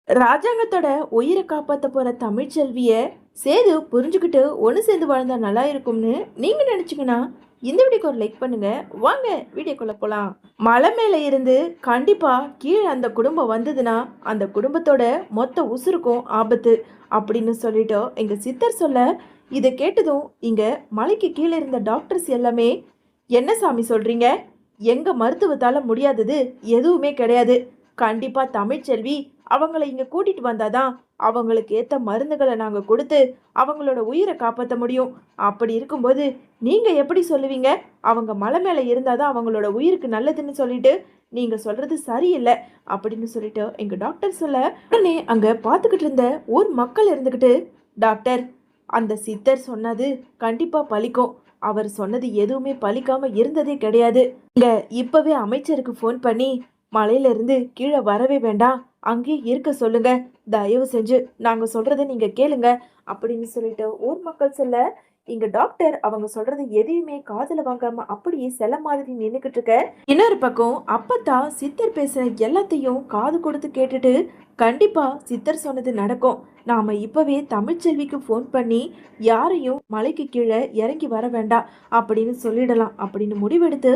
ராஜாங்கத்தோட உயிரை காப்பாற்ற போற தமிழ்ச்செல்விய சேது புரிஞ்சுக்கிட்டு ஒன்று சேர்ந்து வாழ்ந்தா நல்லா இருக்கும்னு நீங்க நினைச்சீங்கன்னா இந்த வீடியோக்கு ஒரு லைக் பண்ணுங்க. வாங்க வீடியோக்குள்ள போலாம். மலை மேல இருந்து கண்டிப்பா கீழே அந்த குடும்பம் வந்ததுன்னா அந்த குடும்பத்தோட மொத்த உசுருக்கும் ஆபத்து அப்படின்னு சொல்லிட்டு எங்க சித்தர் சொல்ல, இதை கேட்டதும் இங்க மலைக்கு கீழே இருந்த டாக்டர்ஸ் எல்லாமே, என்ன சாமி சொல்றீங்க? எங்க மருத்துவத்தால முடியாதது எதுவுமே கிடையாது. கண்டிப்பா தமிழ்ச்செல்வி அவங்கள இங்க கூட்டிட்டு வந்தாதான் அவங்களுக்கு ஏத்த மருந்துகளை நாங்க கொடுத்து அவங்களோட உயிரை காப்பாற்ற முடியும். அப்படி இருக்கும்போது நீங்க எப்படி சொல்லுவீங்க அவங்க மலை மேல இருந்தாதான் அவங்களோட உயிருக்கு நல்லதுன்னு சொல்லிட்டு? நீங்க சொல்றது சரியில்லை அப்படின்னு சொல்லிட்டு எங்க டாக்டர் சொல்ல, உடனே அங்க பார்த்துக்கிட்டு இருந்த ஊர் மக்கள் இருந்துக்கிட்டு, டாக்டர், அந்த சித்தர் சொன்னது கண்டிப்பா பலிக்கும். அவர் சொன்னது எதுவுமே பலிக்காம இருந்ததே கிடையாது. இங்க இப்பவே அமைச்சருக்கு ஃபோன் பண்ணி மலையில இருந்து கீழே வரவே வேண்டாம், அங்கேயே இருக்க சொல்லுங்க. தயவு செஞ்சு நாங்க சொல்றதை நீங்க கேளுங்க அப்படின்னு சொல்லிட்டு ஊர் மக்கள் சொல்ல, இங்க டாக்டர் அவங்க சொல்றது எதையுமே காதுல வாங்காம அப்படியே செல மாதிரி நின்னுக்கிட்டு இருக்க. இன்னொரு பக்கம் அப்பத்தா சித்தர் பேசுற எல்லாத்தையும் காது கொடுத்து கேட்டுட்டு, கண்டிப்பா சித்தர் சொன்னது நடக்கும். நாம இப்பவே தமிழ்ச்செல்விக்கு ஃபோன் பண்ணி யாரையும் மலைக்கு கீழே இறங்கி வர வேண்டாம் அப்படின்னு சொல்லிடலாம் அப்படின்னு முடிவெடுத்து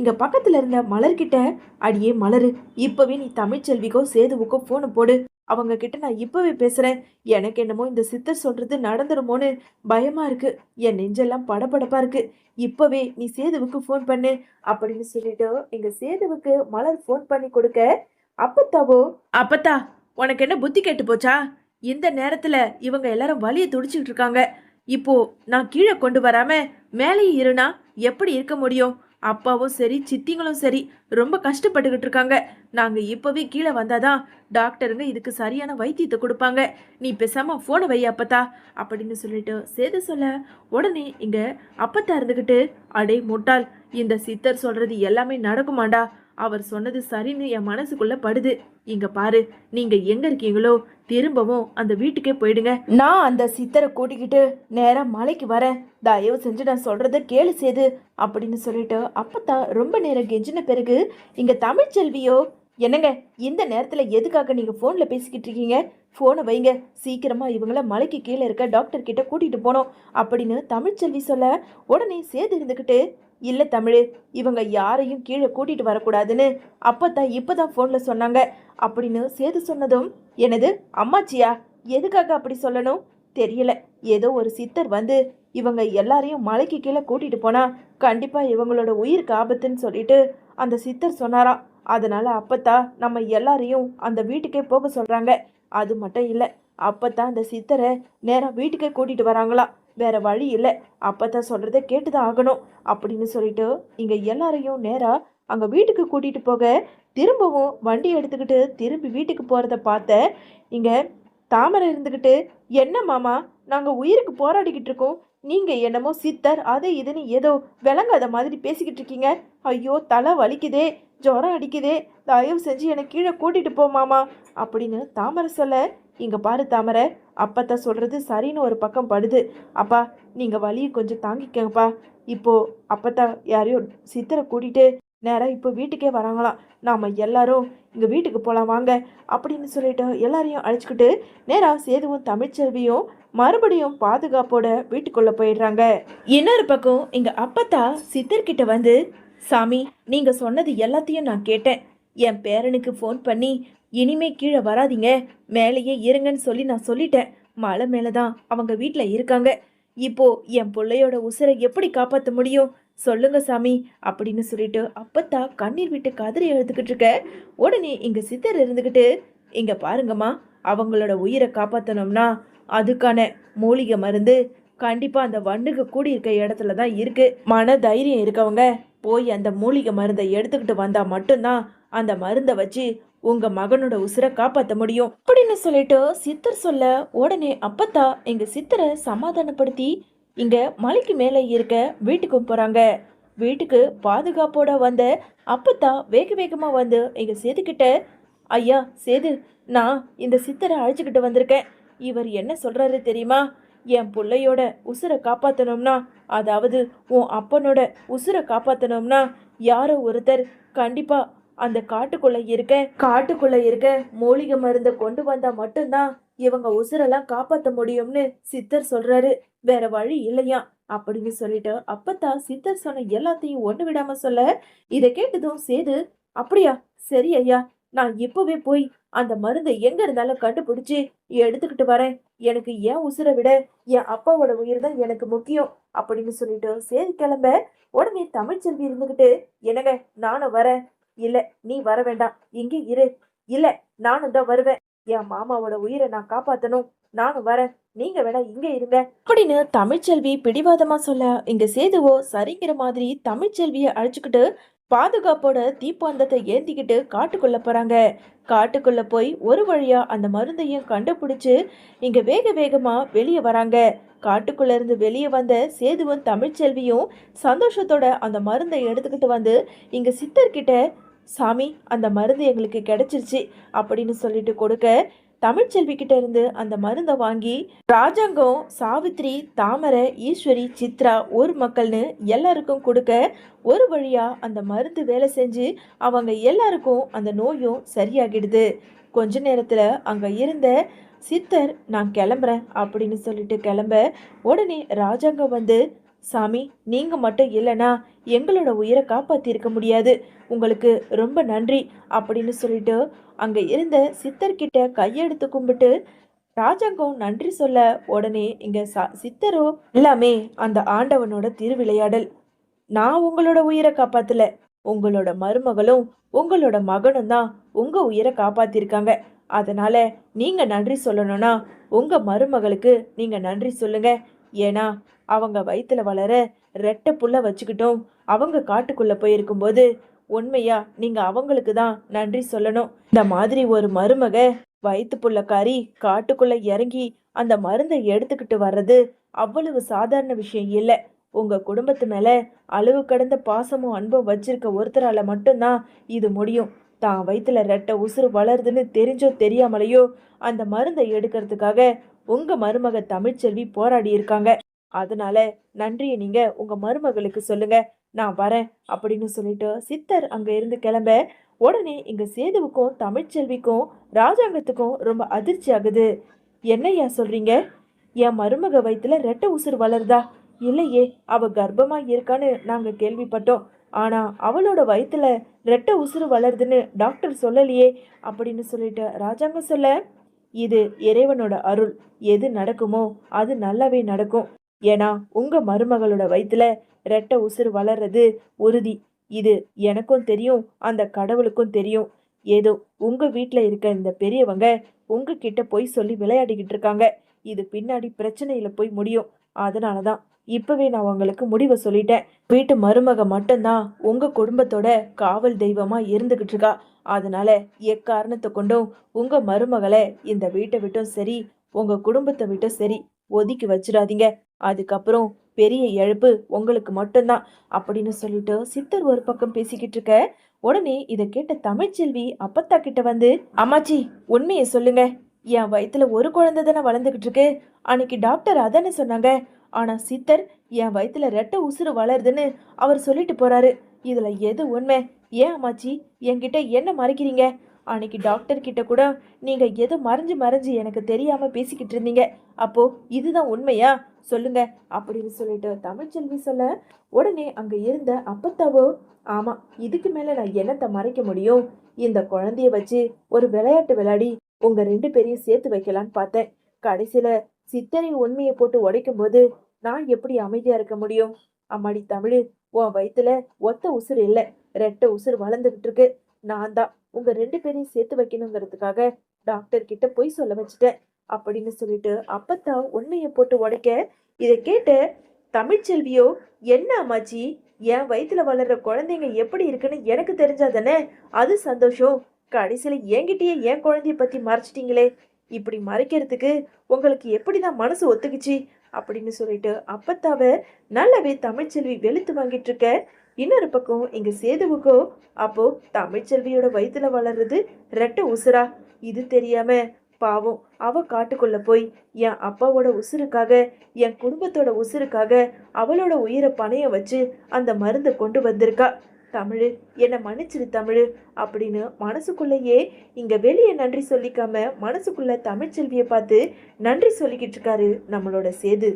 இங்க பக்கத்துல இருந்த மலர்கிட்ட, அடியே மலரு, இப்பவே நீ தமிழ்ச்செல்விக்கோ சேதுவுக்கோ போனை போடு. அவங்க கிட்ட நான் இப்பவே பேசுறேன். எனக்கு என்னமோ இந்த சித்தர் சொல்றது நடந்துருமோன்னு பயமா இருக்கு. என் நெஞ்செல்லாம் படபடப்பா இருக்கு. இப்பவே நீ சேதுவுக்கு ஃபோன் பண்ணு அப்படின்னு சொல்லிட்டு எங்க சேதுவுக்கு மலர் ஃபோன் பண்ணி கொடுக்க, அப்பத்தாவோ, அப்பத்தா, உனக்கு என்ன புத்தி கெட்டு போச்சா? இந்த நேரத்துல இவங்க எல்லாரும் வலியை துடிச்சுக்கிட்டு இருக்காங்க. இப்போ நான் கீழே கொண்டு வராம மேலேயே இருனா எப்படி இருக்க முடியும்? அப்பாவும் சரி சித்திங்களும் சரி ரொம்ப கஷ்டப்பட்டுக்கிட்டு இருக்காங்க. நாங்க இப்பவே கீழே வந்தாதான் டாக்டருங்க இதுக்கு சரியான வைத்தியத்தை கொடுப்பாங்க. நீ பேசாம போனை வை அப்பத்தா அப்படின்னு சொல்லிட்டு சேது சொல்ல, உடனே இங்க அப்பத்தா இருந்துகிட்டு, அடே முட்டாள், இந்த சித்தர் சொல்றது எல்லாமே நடக்குமாண்டா? அவர் சொன்னது சரின்னு என் மனசுக்குள்ள படுது. இங்க பாரு, நீங்க எங்க இருக்கீங்களோ திரும்பவும் அந்த வீட்டுக்கே போயிடுங்க. நான் அந்த சித்தரை கூட்டிக்கிட்டு நேரா மலைக்கு வரேன். தயவு செஞ்சு நான் சொல்றத கேளு சேது அப்படின்னு சொல்லிட்டு அப்பத்தான் ரொம்ப நேரம் கெஞ்சின பிறகு இங்க தமிழ்ச்செல்வியோ, என்னங்க இந்த நேரத்துல எதுக்காக நீங்க போன்ல பேசிக்கிட்டு இருக்கீங்க? போனை வைங்க, சீக்கிரமா இவங்கள மலைக்கு கீழே இருக்க டாக்டர் கிட்ட கூட்டிட்டு போனோம் அப்படின்னு தமிழ்ச்செல்வி சொல்ல, உடனே சேது இருந்துகிட்டு, இல்ல தமிழ், இவங்க யாரையும் கீழே கூட்டிட்டு வரக்கூடாதுன்னு அப்பத்தான் இப்பதான் போன்ல சொன்னாங்க அப்படின்னு சேது சொன்னதும், எனது அம்மாச்சியா? எதுக்காக அப்படி சொல்லணும் தெரியல. ஏதோ ஒரு சித்தர் வந்து இவங்க எல்லாரையும் மலைக்கு கீழே கூட்டிட்டு போனா கண்டிப்பா இவங்களோட உயிருக்கு ஆபத்துன்னு சொல்லிட்டு அந்த சித்தர் சொன்னாராம். அதனால அப்பத்தா நம்ம எல்லாரையும் அந்த வீட்டுக்கே போக சொல்றாங்க. அது மட்டும் இல்லை, அப்பத்தான் அந்த சித்தரை நேரா வீட்டுக்கே கூட்டிட்டு வராங்களாம். வேற வழி இல்லை, அப்பத்தான் சொல்றதை கேட்டுதான் ஆகணும் அப்படின்னு சொல்லிட்டு இங்க எல்லாரையும் நேரா அங்க வீட்டுக்கு கூட்டிட்டு போக, திரும்பவும் வண்டி எடுத்துக்கிட்டு திரும்பி வீட்டுக்கு போறத பார்த்த இங்க தாமரை இருந்துக்கிட்டு, என்ன மாமா, நாங்க உயிருக்கு போராடிக்கிட்டு இருக்கோம், நீங்க என்னமோ சித்தர் அது இதுன்னு ஏதோ விளங்காத மாதிரி பேசிக்கிட்டு இருக்கீங்க. ஐயோ தலை வலிக்குதே, ஜுரம் அடிக்குதே, தயவு செஞ்சு என்னை கீழே கூட்டிட்டு போ மாமா அப்படின்னு தாமரை சொல்ல, இங்க பாரு தாமரை, அப்பத்தான் சொல்றது சரின்னு ஒரு பக்கம் படுது. அப்பா, நீங்க வலியை கொஞ்சம் தாங்கிக்கங்கப்பா. இப்போ அப்பத்தான் யாரையோ சித்தரை கூட்டிட்டு நேராக இப்போ வீட்டுக்கே வராங்களாம். நாம எல்லாரும் இங்க வீட்டுக்கு போலாம் வாங்க அப்படின்னு சொல்லிட்டு எல்லாரையும் அழைச்சிக்கிட்டு நேராக சேதுவும் தமிழ்ச்செல்வியும் மறுபடியும் பாதுகாப்போட வீட்டுக்குள்ள போயிடுறாங்க. இன்னொரு பக்கம் இங்க அப்பத்தா சித்தர்கிட்ட வந்து, சாமி, நீங்க சொன்னது எல்லாத்தையும் நான் கேட்டேன். என் பேரனுக்கு ஃபோன் பண்ணி இனிமே கீழே வராதிங்க, மேலேயே இருங்கன்னு சொல்லி நான் சொல்லிட்டேன். மலை மேலதான் அவங்க வீட்டில் இருக்காங்க. இப்போ என் பிள்ளையோட உசுரை எப்படி காப்பாற்ற முடியும் சொல்லுங்க சாமி அப்படின்னு சொல்லிட்டு அப்பத்தா கண்ணீர் விட்டு கதறி எழுதுகிட்டு இருக்க, உடனே இங்க சித்தர் இருந்துகிட்டு, இங்க பாருங்கம்மா, அவங்களோட உயிரை காப்பாற்றணும்னா அதுக்கான மூலிகை மருந்து கண்டிப்பா அந்த வண்டுக்கு கூடியிருக்க இடத்துல தான் இருக்கு. மன தைரியம் இருக்கவங்க போய் அந்த மூலிகை மருந்தை எடுத்துக்கிட்டு வந்தா மட்டும்தான் அந்த மருந்தை வச்சு உங்க மகனோட உசுரை காப்பாற்ற முடியும் அப்படின்னு சொல்லிட்டு சித்தர் சொல்ல, உடனே அப்பத்தா எங்க சித்தரை சமாதானப்படுத்தி இங்க மலைக்கு மேலே இருக்க வீட்டுக்கு போறாங்க. வீட்டுக்கு பாதுகாப்போட வந்த அப்பத்தா வேக வேகமா வந்து எங்க சேதுக்கிட்ட, ஐயா சேது, நான் இந்த சித்தரை அழைச்சிக்கிட்டு வந்திருக்கேன். இவர் என்ன சொல்றாரு தெரியுமா? என் பிள்ளையோட உசுரை காப்பாற்றணும்னா, அதாவது உன் அப்பனோட உசுரை காப்பாற்றணும்னா யாரோ ஒருத்தர் கண்டிப்பா அந்த காட்டுக்குள்ள இருக்க மூலிகை மருந்தை கொண்டு வந்தா மட்டும்தான் இவங்க உசுரெல்லாம் காப்பாத்த முடியும்னு சித்தர் சொல்றாரு. வேற வழி இல்லையா அப்படின்னு சொல்லிட்டு அப்பத்தான் சித்தர் சொன்ன எல்லாத்தையும் ஒண்ணு விடாம சொல்ல, இதை கேட்டதும் சேது, அப்படியா, சரி ஐயா, நான் இப்பவே போய் அந்த மருந்தை எங்க இருந்தாலும் கண்டுபிடிச்சு எடுத்துக்கிட்டு வரேன். எனக்கு என் உசுரை விட என் அப்பாவோட உயிர் தான் எனக்கு முக்கியம் அப்படின்னு சொல்லிட்டு சேது கிளம்ப, உடனே தமிழ்ச்செல்வி இருந்துகிட்டு, என்னங்க, நானும் வரேன். இல்ல, நீ வர வேண்டாம், இங்கே இரு. இல்ல, நானும் தான் வருவேன். என் மாமாவோட உயிரை நான் காப்பாத்தணும். நானும் வரேன், நீங்க வேணா இங்க இருங்க அப்படின்னு தமிழ்ச்செல்வி பிடிவாதமா சொல்ல, இங்க சேதுவோ சரிங்கிற மாதிரி தமிழ்ச்செல்விய அழைச்சுக்கிட்டு பாதுகாப்போட தீப்பந்தத்தை ஏந்திக்கிட்டு காட்டுக்குள்ள போறாங்க. காட்டுக்குள்ள போய் ஒரு வழியா அந்த மருந்தையும் கண்டுபிடிச்சு இங்க வேக வேகமா வெளியே வராங்க. காட்டுக்குள்ள இருந்து வெளியே வந்த சேதுவும் தமிழ்ச்செல்வியும் சந்தோஷத்தோட அந்த மருந்தை எடுத்துக்கிட்டு வந்து இங்க சித்தர்கிட்ட, சாமி, அந்த மருந்து எங்களுக்கு கிடைச்சிருச்சு அப்படின்னு சொல்லிட்டு கொடுக்க, தமிழ்ச்செல்வி கிட்ட இருந்து அந்த மருந்தை வாங்கி ராஜாங்கம், சாவித்ரி, தாமரை, ஈஸ்வரி, சித்ரா, ஊர் மக்கள்னு எல்லாருக்கும் கொடுக்க, ஒரு வழியா அந்த மருந்து வேலை செஞ்சு அவங்க எல்லாருக்கும் அந்த நோயும் சரியாகிடுது. கொஞ்ச நேரத்துல அங்க இருந்த சித்தர், நான் கிளம்புறேன் அப்படின்னு சொல்லிட்டு கிளம்ப, உடனே ராஜாங்கம் வந்து, சாமி, நீங்க மட்டும் இல்லைன்னா எங்களோட உயிரை காப்பாத்திருக்க முடியாது, உங்களுக்கு ரொம்ப நன்றி அப்படின்னு சொல்லிட்டு அங்க இருந்த சித்தர்கிட்ட கையெடுத்து கும்பிட்டு ராஜாங்கம் நன்றி சொல்ல, உடனே இங்க சித்தரோ, எல்லாமே அந்த ஆண்டவனோட திருவிளையாடல். நான் உங்களோட உயிரை காப்பாத்தல, உங்களோட மருமகளும் உங்களோட மகனும் தான் உங்க உயிரை காப்பாத்திருக்காங்க. அதனால நீங்க நன்றி சொல்லணும்னா உங்க மருமகளுக்கு நீங்க நன்றி சொல்லுங்க. ஏன்னா அவங்க வயித்துல வளர ரெட்டை புள்ள வச்சுக்கிட்டோம் அவங்க காட்டுக்குள்ள போயிருக்கும்போது உண்மையா நீங்க அவங்களுக்கு தான் நன்றி சொல்லணும். இந்த மாதிரி ஒரு மருமக வயிற்று புள்ளக்காரி காட்டுக்குள்ள இறங்கி அந்த மருந்தை எடுத்துக்கிட்டு வர்றது அவ்வளவு சாதாரண விஷயம் இல்லை. உங்க குடும்பத்து மேல அளவு கடந்த பாசமும் அன்பும் வச்சிருக்க ஒருத்தரால மட்டும்தான் இது முடியும். தான் வயிற்றுல ரெட்டை உசுறு வளருதுன்னு தெரிஞ்சோ தெரியாமலையோ அந்த மருந்தை எடுக்கிறதுக்காக உங்க மருமக தமிழ்ச்செல்வி போராடி இருக்காங்க. அதனால நன்றியை நீங்க உங்க மருமகளுக்கு சொல்லுங்க, நான் வரேன் அப்படின்னு சொல்லிட்டு சித்தர் அங்க இருந்து கிளம்ப, உடனே இங்க சேதுவுக்கும் தமிழ்ச்செல்விக்கும் ராஜாங்கத்துக்கும் ரொம்ப அதிர்ச்சி ஆகுது. என்னையா சொல்றீங்க? என் மருமக வயிற்றுல ரெட்டை உசுறு வளருதா? இல்லையே, அவ கர்ப்பமா இருக்கான்னு நாங்க கேள்விப்பட்டோம். ஆனா அவளோட வயிற்றுல ரெட்டை உசுறு வளருதுன்னு டாக்டர் சொல்லலையே அப்படின்னு சொல்லிட்டு ராஜாங்கம் சொல்ல, இது இறைவனோட அருள். எது நடக்குமோ அது நல்லாவே நடக்கும். ஏன்னா உங்க மருமகளோட வயிற்றுல ரெட்டை உசுறு வளர்றது உறுதி. இது எனக்கும் தெரியும், அந்த கடவுளுக்கும் தெரியும். ஏதோ உங்க வீட்டில் இருக்க இந்த பெரியவங்க உங்ககிட்ட போய் சொல்லி விளையாடிக்கிட்டு இருக்காங்க. இது பின்னாடி பிரச்சனையில போய் முடியும். அதனால தான் இப்பவே நான் உங்களுக்கு முடிவை சொல்லிட்டேன். வீட்டு மருமக மட்டும்தான் உங்க குடும்பத்தோட காவல் தெய்வமா இருந்துகிட்டு இருக்கா. அதனால எக்காரணத்தை கொண்டும் உங்க மருமகளை இந்த வீட்டை விட்டும் சரி, உங்க குடும்பத்தை விட்டும் சரி ஒதுக்கி வச்சிடாதீங்க. அதுக்கப்புறம் பெரிய இழப்பு உங்களுக்கு மட்டும்தான் அப்படின்னு சொல்லிட்டு சித்தர் ஒரு பக்கம் பேசிக்கிட்டு இருக்க, உடனே இதை கேட்ட தமிழ்ச்செல்வி அப்பத்தா கிட்ட வந்து, அம்மாச்சி, உண்மையை சொல்லுங்க, என் வயிற்றுல ஒரு குழந்தை தானே வளர்ந்துகிட்டு இருக்கு. அன்னைக்கு டாக்டர் அதானே சொன்னாங்க. ஆனா சித்தர் என் வயிற்றுல ரெட்டை உசுறு வளருதுன்னு அவர் சொல்லிட்டு போறாரு. இதுல எது உண்மை? ஏன் அம்மாச்சி என்கிட்ட என்ன மறைக்கிறீங்க? அன்னைக்கு டாக்டர் கிட்ட கூட நீங்க எது மறைஞ்சு மறைஞ்சு எனக்கு தெரியாம பேசிக்கிட்டு இருந்தீங்க. அப்போ இதுதான் உண்மையா? சொல்லுங்க அப்படின்னு சொல்லிட்டு தமிழ்ச்செல்வி சொல்ல, உடனே அங்க இருந்த அப்பத்தாவோ, ஆமா, இதுக்கு மேல நான் என்னத்தை மறைக்க முடியும்? இந்த குழந்தைய வச்சு ஒரு விளையாட்டு விளையாடி உங்க 2 பேரையும் சேர்த்து வைக்கலான்னு பார்த்தேன். கடைசியில சித்தரை உண்மையை போட்டு உடைக்கும் போது நான் எப்படி அமைதியா இருக்க முடியும்? அம்மாடி தமிழு, உன் வயிற்றுல ஒத்த உசுறு இல்லை, ரெட்டை உசுறு வளர்ந்துகிட்டு இருக்கு. நான் தான் உங்க 2 பேரையும் சேர்த்து வைக்கணுங்கிறதுக்காக டாக்டர் கிட்ட போய் சொல்ல வச்சுட்டேன் அப்படின்னு சொல்லிட்டு அப்பத்தான் உண்மையை போட்டு உடைக்க, இதை கேட்ட தமிழ்ச்செல்வியோ, என்ன அம்மாச்சி, என் வயிற்றுல வளர்ற குழந்தைங்க எப்படி இருக்குன்னு எனக்கு தெரிஞ்சாதானே அது சந்தோஷம். கடைசியில என்கிட்டயே என் குழந்தைய பத்தி மறைச்சிட்டீங்களே. இப்படி மறைக்கிறதுக்கு உங்களுக்கு எப்படிதான் மனசு ஒத்துக்குச்சு அப்படின்னு சொல்லிட்டு அப்பத்தாவ நல்லாவே தமிழ்ச்செல்வி வெளுத்து வாங்கிட்டு இருக்க. இன்னொரு பக்கம் இங்க சேதுவுக்கோ, அப்போ தமிழ்ச்செல்வியோட வயிற்றுல வளர்றது ரெட்டை உசுரா? இது தெரியாம பாவம் அவ காட்டுக்குள்ள போய் என் அப்பாவோட உசுருக்காக, என் குடும்பத்தோட உசுருக்காக அவளோட உயிரை பணைய வச்சு அந்த மருந்தை கொண்டு வந்திருக்கா. தமிழ், என்னை மன்னிச்சிரு தமிழ் அப்படின்னு மனசுக்குள்ளேயே இங்க வெளியே நன்றி சொல்லிக்காம மனசுக்குள்ள தமிழ்ச்செல்வியை பார்த்து நன்றி சொல்லிக்கிட்டு இருக்காரு நம்மளோட சேது.